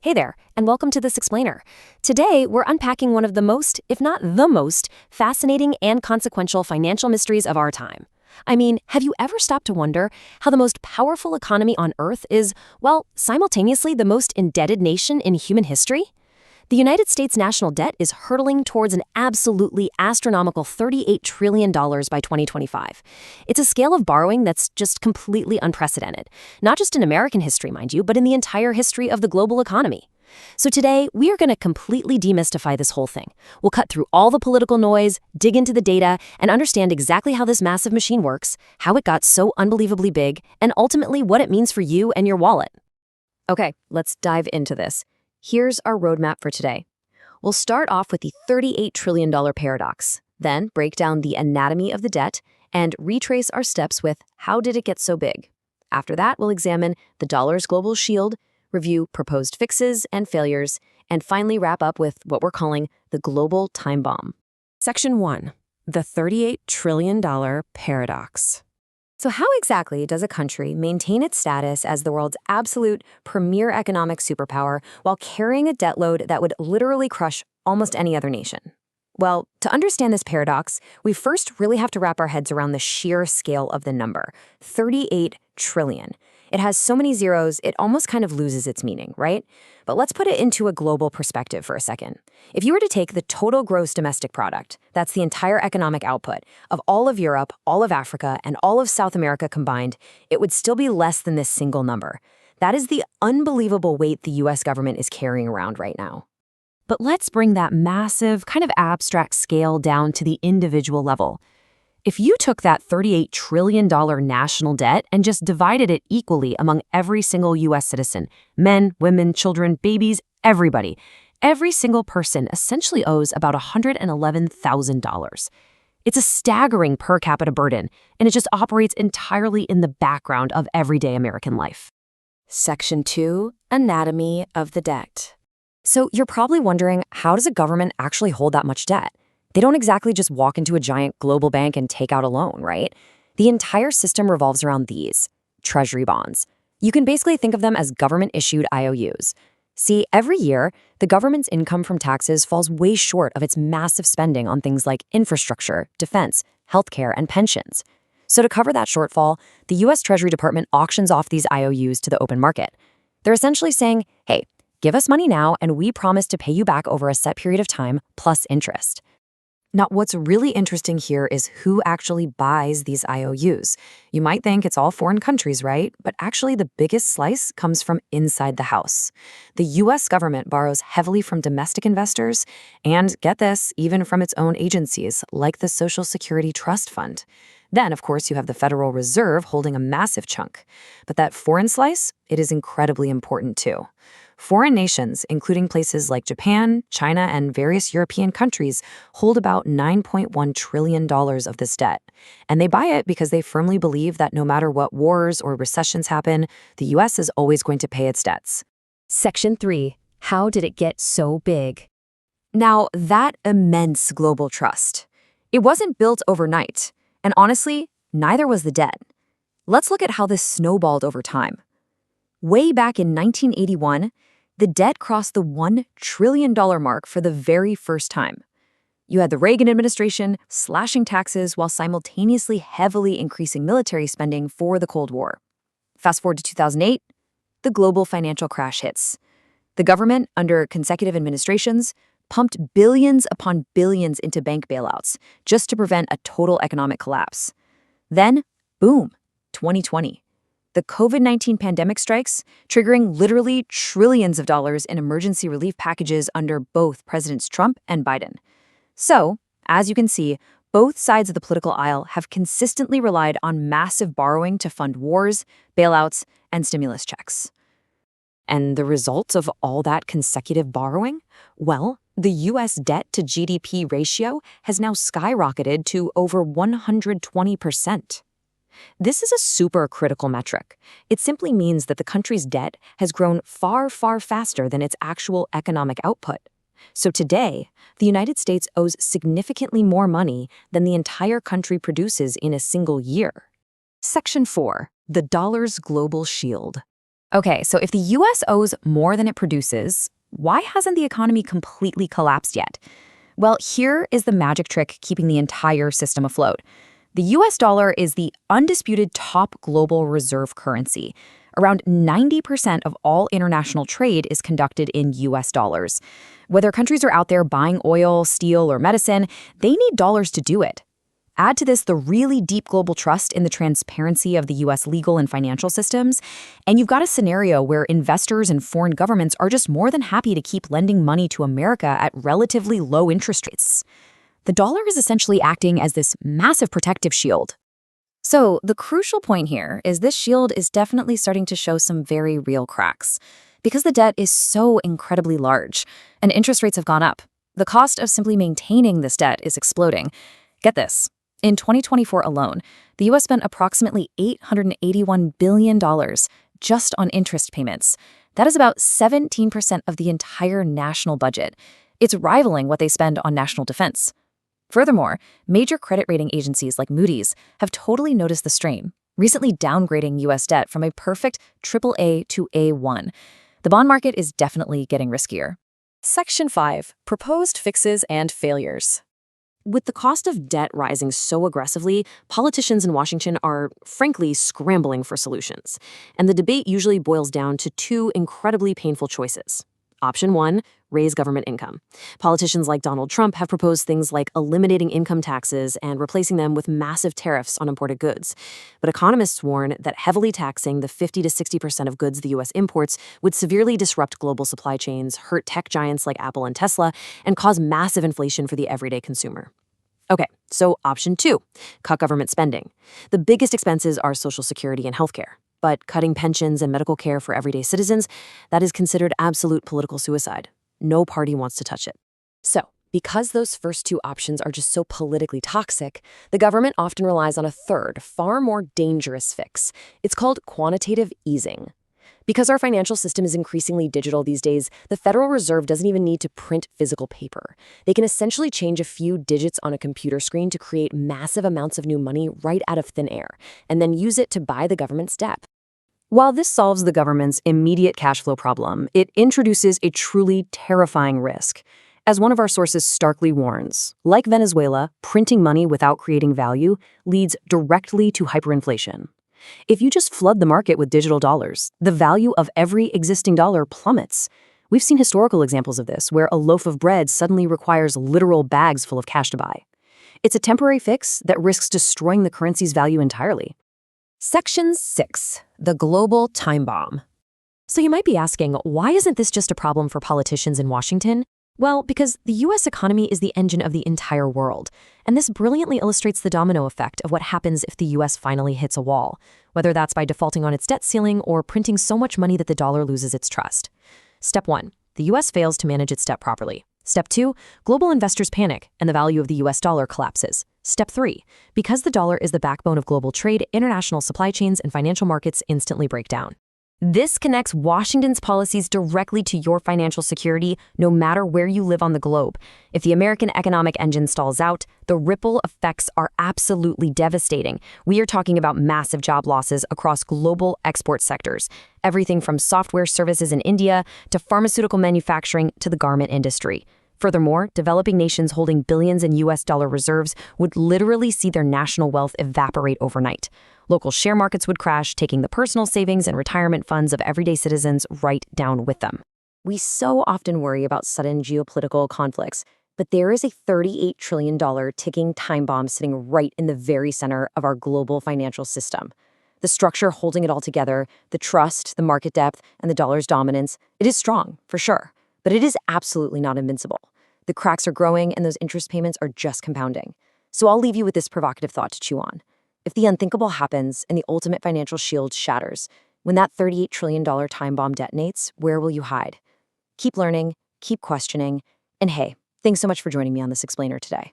Hey there, and welcome to This Explainer. Today, we're unpacking one of the most, if not the most, fascinating and consequential financial mysteries of our time. I mean, have you ever stopped to wonder how the most powerful economy on Earth is, well, simultaneously the most indebted nation in human history? The United States national debt is hurtling towards an absolutely astronomical $38 trillion by 2025. It's a scale of borrowing that's just completely unprecedented, not just in American history, mind you, but in the entire history of the global economy. So today, we are going to completely demystify this whole thing. We'll cut through all the political noise, dig into the data, and understand exactly how this massive machine works, how it got so unbelievably big, and ultimately what it means for you and your wallet. Okay, let's dive into this. Here's our roadmap for today. We'll start off with the $38 trillion paradox, then break down the anatomy of the debt, and retrace our steps with how did it get so big. After that, we'll examine the dollar's global shield, review proposed fixes and failures, and finally wrap up with what we're calling the global time bomb. Section 1. The $38 trillion paradox. So how exactly does a country maintain its status as the world's absolute premier economic superpower while carrying a debt load that would literally crush almost any other nation? Well, to understand this paradox, we first really have to wrap our heads around the sheer scale of the number, 38 trillion. It has so many zeros, it almost kind of loses its meaning, right? But let's put it into a global perspective for a second. If you were to take the total gross domestic product, that's the entire economic output, of all of Europe, all of Africa, and all of South America combined, it would still be less than this single number. That is the unbelievable weight the US government is carrying around right now. But let's bring that massive, kind of abstract scale down to the individual level. If you took that $38 trillion national debt and just divided it equally among every single U.S. citizen, men, women, children, babies, everybody, every single person essentially owes about $111,000. It's a staggering per capita burden, and it just operates entirely in the background of everyday American life. Section 2. Anatomy of the debt. So you're probably wondering, how does a government actually hold that much debt? They don't exactly just walk into a giant global bank and take out a loan, right? The entire system revolves around these treasury bonds. You can basically think of them as government-issued IOUs. See, every year, the government's income from taxes falls way short of its massive spending on things like infrastructure, defense, healthcare, and pensions. So to cover that shortfall, the U.S. Treasury Department auctions off these IOUs to the open market. They're essentially saying, hey, give us money now, and we promise to pay you back over a set period of time, plus interest. Now, what's really interesting here is who actually buys these IOUs. You might think it's all foreign countries, right? But actually, the biggest slice comes from inside the house. The U.S. government borrows heavily from domestic investors and, get this, even from its own agencies, like the Social Security Trust Fund. Then, of course, you have the Federal Reserve holding a massive chunk. But that foreign slice, it is incredibly important too. Foreign nations, including places like Japan, China, and various European countries, hold about $9.1 trillion of this debt. And they buy it because they firmly believe that no matter what wars or recessions happen, the U.S. is always going to pay its debts. Section 3. How did it get so big? Now, that immense global trust, it wasn't built overnight. And honestly, neither was the debt. Let's look at how this snowballed over time. Way back in 1981, the debt crossed the $1 trillion mark for the very first time. You had the Reagan administration slashing taxes while simultaneously heavily increasing military spending for the Cold War. Fast forward to 2008, the global financial crash hits. The government, under consecutive administrations, pumped billions upon billions into bank bailouts just to prevent a total economic collapse. Then, boom, 2020. The COVID-19 pandemic strikes, triggering literally trillions of dollars in emergency relief packages under both Presidents Trump and Biden. So, as you can see, both sides of the political aisle have consistently relied on massive borrowing to fund wars, bailouts, and stimulus checks. And the results of all that consecutive borrowing? Well, the U.S. debt to GDP ratio has now skyrocketed to over 120%. This is a super critical metric. It simply means that the country's debt has grown far, far faster than its actual economic output. So today, the United States owes significantly more money than the entire country produces in a single year. Section 4. The dollar's global shield. Okay, so if the US owes more than it produces, why hasn't the economy completely collapsed yet? Well, here is the magic trick keeping the entire system afloat. The US dollar is the undisputed top global reserve currency. Around 90% of all international trade is conducted in US dollars. Whether countries are out there buying oil, steel, or medicine, they need dollars to do it. Add to this the really deep global trust in the transparency of the US legal and financial systems, and you've got a scenario where investors and foreign governments are just more than happy to keep lending money to America at relatively low interest rates. The dollar is essentially acting as this massive protective shield. So, the crucial point here is this shield is definitely starting to show some very real cracks. Because the debt is so incredibly large, and interest rates have gone up, the cost of simply maintaining this debt is exploding. Get this. In 2024 alone, the US spent approximately $881 billion just on interest payments. That is about 17% of the entire national budget. It's rivaling what they spend on national defense. Furthermore, major credit rating agencies like Moody's have totally noticed the strain, recently downgrading US debt from a perfect AAA to A1. The bond market is definitely getting riskier. Section 5. Proposed fixes and failures. With the cost of debt rising so aggressively, politicians in Washington are, frankly, scrambling for solutions. And the debate usually boils down to two incredibly painful choices. Option 1, raise government income. Politicians like Donald Trump have proposed things like eliminating income taxes and replacing them with massive tariffs on imported goods. But economists warn that heavily taxing the 50 to 60% of goods the U.S. imports would severely disrupt global supply chains, hurt tech giants like Apple and Tesla, and cause massive inflation for the everyday consumer. Okay, so option 2, cut government spending. The biggest expenses are Social Security and healthcare. But cutting pensions and medical care for everyday citizens, that is considered absolute political suicide. No party wants to touch it. So, because those first two options are just so politically toxic, the government often relies on a third, far more dangerous fix. It's called quantitative easing. Because our financial system is increasingly digital these days, the Federal Reserve doesn't even need to print physical paper. They can essentially change a few digits on a computer screen to create massive amounts of new money right out of thin air, and then use it to buy the government's debt. While this solves the government's immediate cash flow problem, it introduces a truly terrifying risk. As one of our sources starkly warns, like Venezuela, printing money without creating value leads directly to hyperinflation. If you just flood the market with digital dollars, the value of every existing dollar plummets. We've seen historical examples of this, where a loaf of bread suddenly requires literal bags full of cash to buy. It's a temporary fix that risks destroying the currency's value entirely. Section 6. The global time bomb. So you might be asking, why isn't this just a problem for politicians in Washington? Well, because the U.S. economy is the engine of the entire world, and this brilliantly illustrates the domino effect of what happens if the U.S. finally hits a wall, whether that's by defaulting on its debt ceiling or printing so much money that the dollar loses its trust. Step 1. The U.S. fails to manage its debt properly. Step 2. Global investors panic, and the value of the U.S. dollar collapses. Step 3. Because the dollar is the backbone of global trade, international supply chains and financial markets instantly break down. This connects Washington's policies directly to your financial security, no matter where you live on the globe. If the American economic engine stalls out, the ripple effects are absolutely devastating. We are talking about massive job losses across global export sectors, everything from software services in India to pharmaceutical manufacturing to the garment industry. Furthermore, developing nations holding billions in U.S. dollar reserves would literally see their national wealth evaporate overnight. Local share markets would crash, taking the personal savings and retirement funds of everyday citizens right down with them. We so often worry about sudden geopolitical conflicts, but there is a $38 trillion ticking time bomb sitting right in the very center of our global financial system. The structure holding it all together, the trust, the market depth, and the dollar's dominance, it is strong, for sure. But it is absolutely not invincible. The cracks are growing and those interest payments are just compounding. So I'll leave you with this provocative thought to chew on. If the unthinkable happens and the ultimate financial shield shatters, when that $38 trillion time bomb detonates, where will you hide? Keep learning, keep questioning, and hey, thanks so much for joining me on this explainer today.